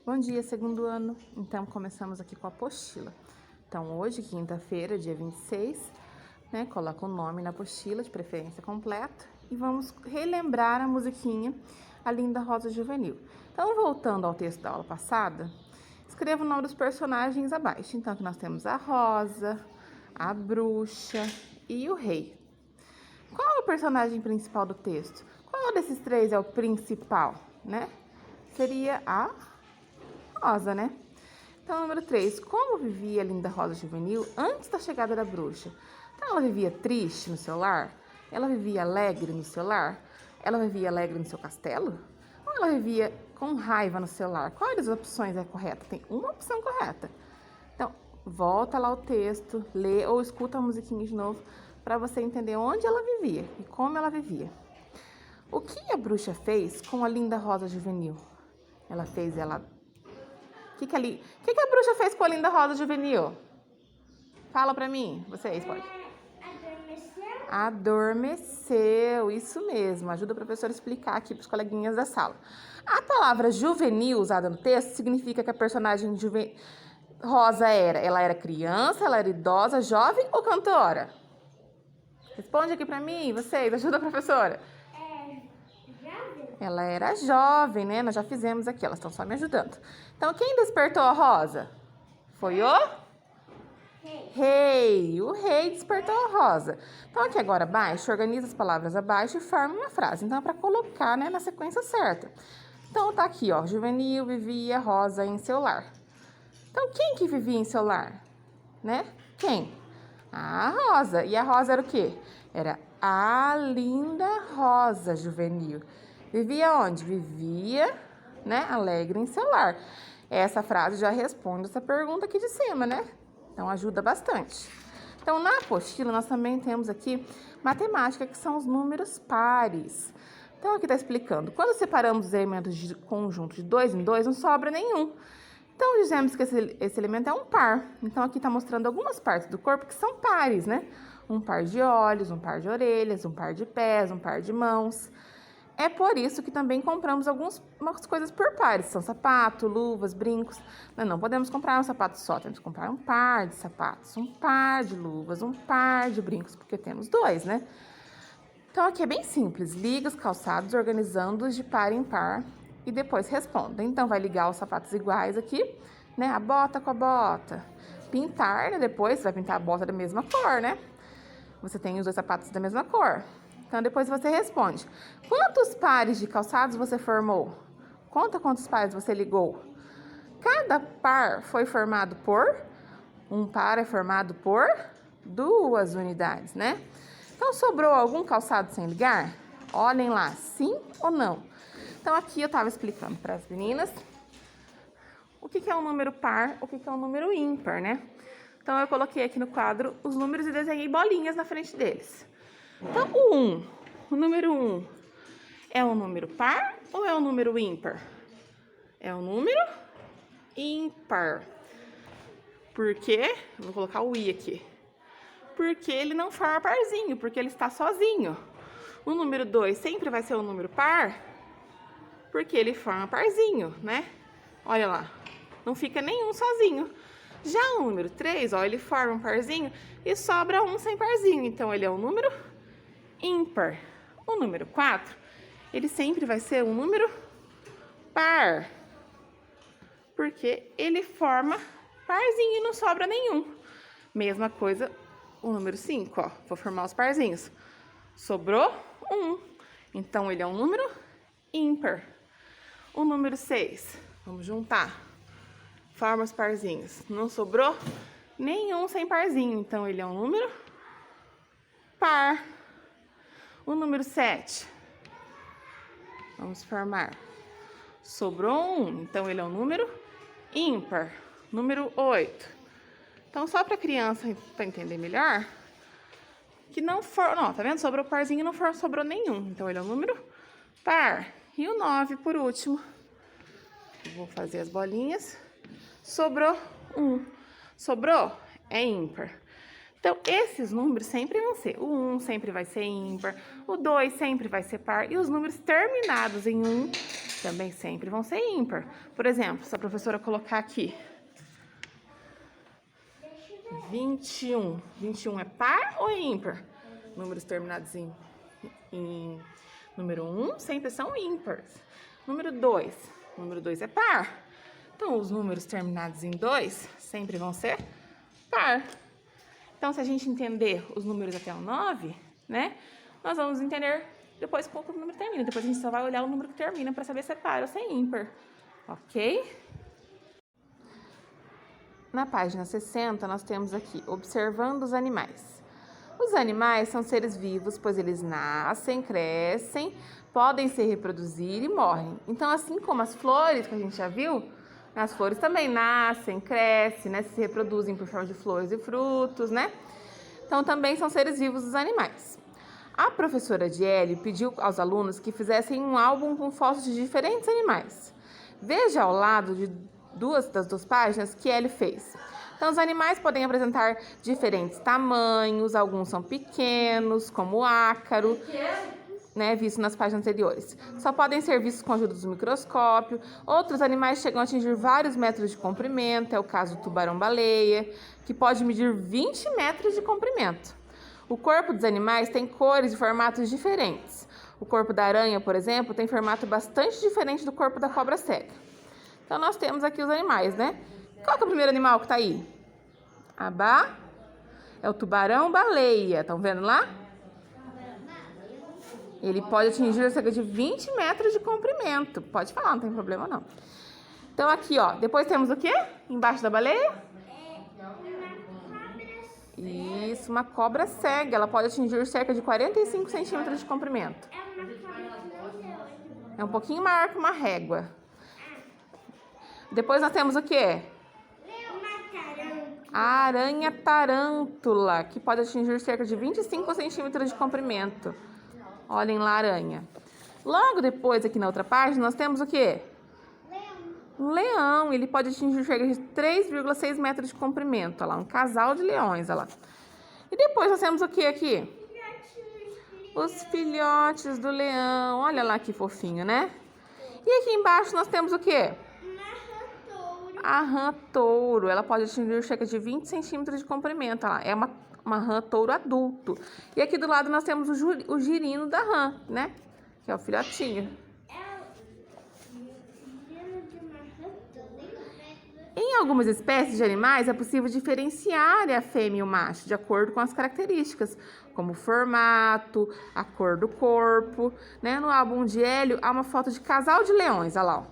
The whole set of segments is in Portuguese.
Bom dia, segundo ano. Então, começamos aqui com a apostila. Então, hoje, quinta-feira, dia 26, né? Coloca o nome na apostila, de preferência completo. E vamos relembrar a musiquinha A Linda Rosa Juvenil. Então, voltando ao texto da aula passada, escreva o nome dos personagens abaixo. Então, aqui nós temos a Rosa, a Bruxa e o Rei. Qual é o personagem principal do texto? Qual desses três é o principal, né? Seria a Rosa, né? Então, número 3. Como vivia a linda Rosa Juvenil antes da chegada da bruxa? Então, ela vivia triste no seu lar? Ela vivia alegre no seu lar? Ela vivia alegre no seu castelo? Ou ela vivia com raiva no seu lar? Qual das opções é correta? Tem uma opção correta. Então, volta lá o texto, lê ou escuta a musiquinha de novo para você entender onde ela vivia e como ela vivia. O que a bruxa fez com a linda Rosa Juvenil? Ela fez ela... O que a bruxa fez com a linda Rosa Juvenil? Fala pra mim, vocês, pode. Adormeceu? Adormeceu, isso mesmo. Ajuda a professora a explicar aqui pros coleguinhas da sala. A palavra juvenil usada no texto significa que a personagem Rosa ela era criança, ela era idosa, jovem ou cantora? Responde aqui pra mim, vocês, ajuda a professora. Jovem? Ela era jovem, né? Nós já fizemos aqui, elas estão só me ajudando. Então, quem despertou a Rosa? Foi o rei. O rei despertou a Rosa. Então, aqui agora abaixo, organiza as palavras abaixo e forma uma frase. Então, é para colocar, né, na sequência certa. Então, tá aqui, ó. Juvenil vivia Rosa em seu lar. Então, quem que vivia em seu lar? Né? Quem? A Rosa. E a Rosa era o quê? Era a linda Rosa Juvenil. Vivia onde? Vivia, né, alegre em seu lar. Essa frase já responde essa pergunta aqui de cima, né? Então, ajuda bastante. Então, na apostila, nós também temos aqui matemática, que são os números pares. Então, aqui está explicando. Quando separamos os elementos de conjunto de 2 em 2, não sobra nenhum. Então, dizemos que esse elemento é um par. Então, aqui está mostrando algumas partes do corpo que são pares, né? Um par de olhos, um par de orelhas, um par de pés, um par de mãos. É por isso que também compramos algumas coisas por pares. São sapato, luvas, brincos. Nós não podemos comprar um sapato só. Temos que comprar um par de sapatos, um par de luvas, um par de brincos, porque temos dois, né? Então, aqui é bem simples. Liga os calçados organizando-os de par em par e depois responda. Então, vai ligar os sapatos iguais aqui, né? A bota com a bota. Pintar, né? Depois você vai pintar a bota da mesma cor, né? Você tem os dois sapatos da mesma cor. Então, depois você responde. Quantos pares de calçados você formou? Conta quantos pares você ligou. Cada par foi formado por... Um par é formado por 2 unidades, né? Então, sobrou algum calçado sem ligar? Olhem lá, sim ou não? Então, aqui eu estava explicando para as meninas o que é um número par, o que é um número ímpar, né? Então, eu coloquei aqui no quadro os números e desenhei bolinhas na frente deles. Então, o número 1 é um número par ou é um número ímpar? É um número ímpar. Por quê? Eu vou colocar o i aqui. Porque ele não forma parzinho, porque ele está sozinho. O número 2 sempre vai ser um número par, porque ele forma parzinho, né? Olha lá, não fica nenhum sozinho. Já o número 3, ó, ele forma um parzinho e sobra um sem parzinho. Então, ele é um número ímpar. O número 4, ele sempre vai ser um número par, porque ele forma parzinho e não sobra nenhum. Mesma coisa o número 5, ó. Vou formar os parzinhos. Sobrou um. Então, ele é um número ímpar. O número 6, vamos juntar. Forma os parzinhos. Não sobrou nenhum sem parzinho. Então, ele é um número par. O número 7, vamos formar. Sobrou um. Então, ele é um número ímpar. Número 8. Então, só para a criança para entender melhor, que não for... Não, tá vendo? Sobrou parzinho e não sobrou nenhum. Então, ele é um número par. E o 9, por último. Vou fazer as bolinhas. Sobrou um. Sobrou? É ímpar. Então, esses números sempre vão ser. O 1 sempre vai ser ímpar. O 2 sempre vai ser par. E os números terminados em 1 Também sempre vão ser ímpar. Por exemplo, se a professora colocar aqui 21. 21 é par ou é ímpar? Números terminados em número 1 sempre são ímpares. Número 2. Número 2 é par. Então, os números terminados em 2 sempre vão ser par. Então, se a gente entender os números até o 9, né? Nós vamos entender depois qual que o número termina. Depois a gente só vai olhar o número que termina para saber se é par ou se é ímpar. Ok? Na página 60, nós temos aqui, observando os animais. Os animais são seres vivos, pois eles nascem, crescem, podem se reproduzir e morrem. Então, assim como as flores, que a gente já viu, as flores também nascem, crescem, né, se reproduzem por forma de flores e frutos, né? Então, também são seres vivos os animais. A professora Diele pediu aos alunos que fizessem um álbum com fotos de diferentes animais. Veja ao lado das duas páginas que ele fez. Então, os animais podem apresentar diferentes tamanhos, alguns são pequenos, como o ácaro, né, visto nas páginas anteriores. Só podem ser vistos com a ajuda do microscópio. Outros animais chegam a atingir vários metros de comprimento, é o caso do tubarão-baleia, que pode medir 20 metros de comprimento. O corpo dos animais tem cores e formatos diferentes. O corpo da aranha, por exemplo, tem formato bastante diferente do corpo da cobra cega. Então, nós temos aqui os animais, né? Qual que é o primeiro animal que está aí? É o tubarão-baleia. Estão vendo lá? Ele pode atingir cerca de 20 metros de comprimento. Pode falar, não tem problema não. Então, aqui, ó. Depois temos o quê? Embaixo da baleia? Isso, uma cobra cega. Ela pode atingir cerca de 45 centímetros de comprimento. É um pouquinho maior que uma régua. Depois nós temos o quê? A aranha tarântula, que pode atingir cerca de 25 centímetros de comprimento. Olhem lá a aranha. Logo depois, aqui na outra página, nós temos o quê? Um leão. Ele pode atingir cerca de 3,6 metros de comprimento. Olha lá, um casal de leões. Olha lá. E depois nós temos o quê aqui? Os filhotes do leão. Olha lá que fofinho, né? E aqui embaixo nós temos o quê? A rã-touro. Ela pode atingir cerca de 20 centímetros de comprimento. Olha lá. É uma rã-touro adulto. E aqui do lado nós temos o girino da rã, né? Que é o filhotinho. Em algumas espécies de animais é possível diferenciar a fêmea e o macho de acordo com as características, como o formato, a cor do corpo, né? No álbum de Hélio há uma foto de casal de leões, olha lá. Ó.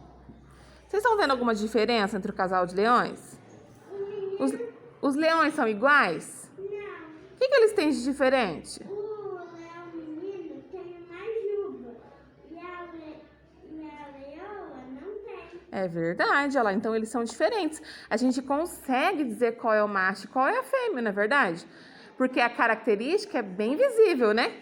Vocês estão vendo alguma diferença entre o casal de leões? Os leões são iguais? Não. O que eles têm de diferente? O leão menino tem mais juba e a leoa não tem. É verdade, olha lá. Então eles são diferentes. A gente consegue dizer qual é o macho e qual é a fêmea, não é verdade? Porque a característica é bem visível, né?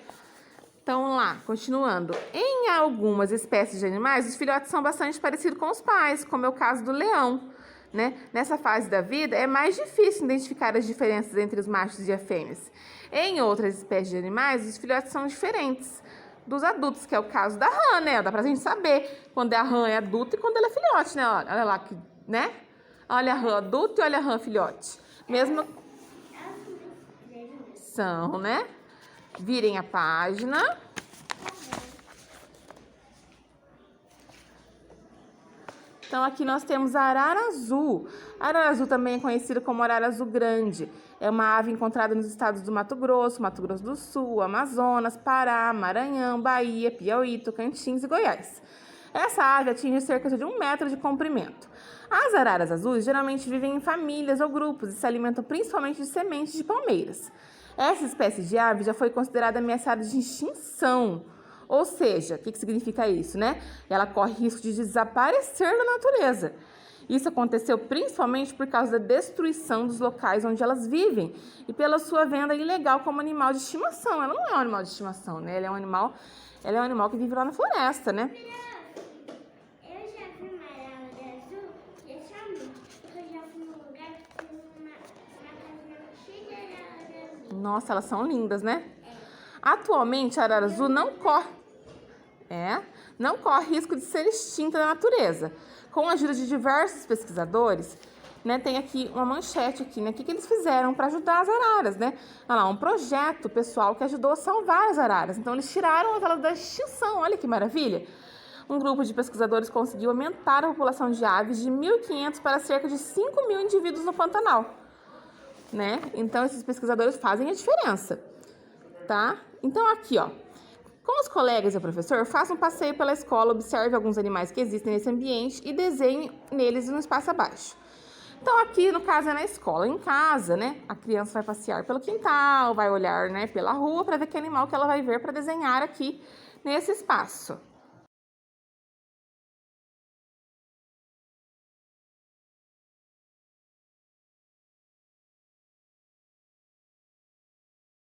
Então, lá, continuando. Em algumas espécies de animais, os filhotes são bastante parecidos com os pais, como é o caso do leão, né? Nessa fase da vida, é mais difícil identificar as diferenças entre os machos e as fêmeas. Em outras espécies de animais, os filhotes são diferentes dos adultos, que é o caso da rã, né? Dá pra gente saber quando a rã é adulta e quando ela é filhote, né? Olha lá, né? Olha a rã adulta e olha a rã filhote. Mesmo... São, né? Virem a página. Então, aqui nós temos a arara azul. A arara azul também é conhecida como arara azul grande. É uma ave encontrada nos estados do Mato Grosso do Sul, Amazonas, Pará, Maranhão, Bahia, Piauí, Tocantins e Goiás. Essa ave atinge cerca de 1 metro de comprimento. As araras azuis geralmente vivem em famílias ou grupos e se alimentam principalmente de sementes de palmeiras. Essa espécie de ave já foi considerada ameaçada de extinção. Ou seja, o que significa isso, né? Ela corre risco de desaparecer da natureza. Isso aconteceu principalmente por causa da destruição dos locais onde elas vivem e pela sua venda ilegal como animal de estimação. Ela não é um animal de estimação, né? Ela é um animal que vive lá na floresta, né? Eu já vi uma arara azul, e é só muito, porque eu já fui num lugar que tem uma casinha cheia de arara azul. Nossa, elas são lindas, né? Atualmente, a arara azul não corre. não corre risco de ser extinta da natureza. Com a ajuda de diversos pesquisadores, né, tem aqui uma manchete aqui, né? O que eles fizeram para ajudar as araras, né? Olha lá, um projeto pessoal que ajudou a salvar as araras. Então, eles tiraram elas da extinção, olha que maravilha. Um grupo de pesquisadores conseguiu aumentar a população de aves de 1.500 para cerca de 5.000 indivíduos no Pantanal, né? Então, esses pesquisadores fazem a diferença, tá? Então, aqui, ó. Com os colegas e o professor, faça um passeio pela escola, observe alguns animais que existem nesse ambiente e desenhe neles no espaço abaixo. Então, aqui, no caso, é na escola. Em casa, né, a criança vai passear pelo quintal, vai olhar, né, pela rua para ver que animal que ela vai ver para desenhar aqui nesse espaço.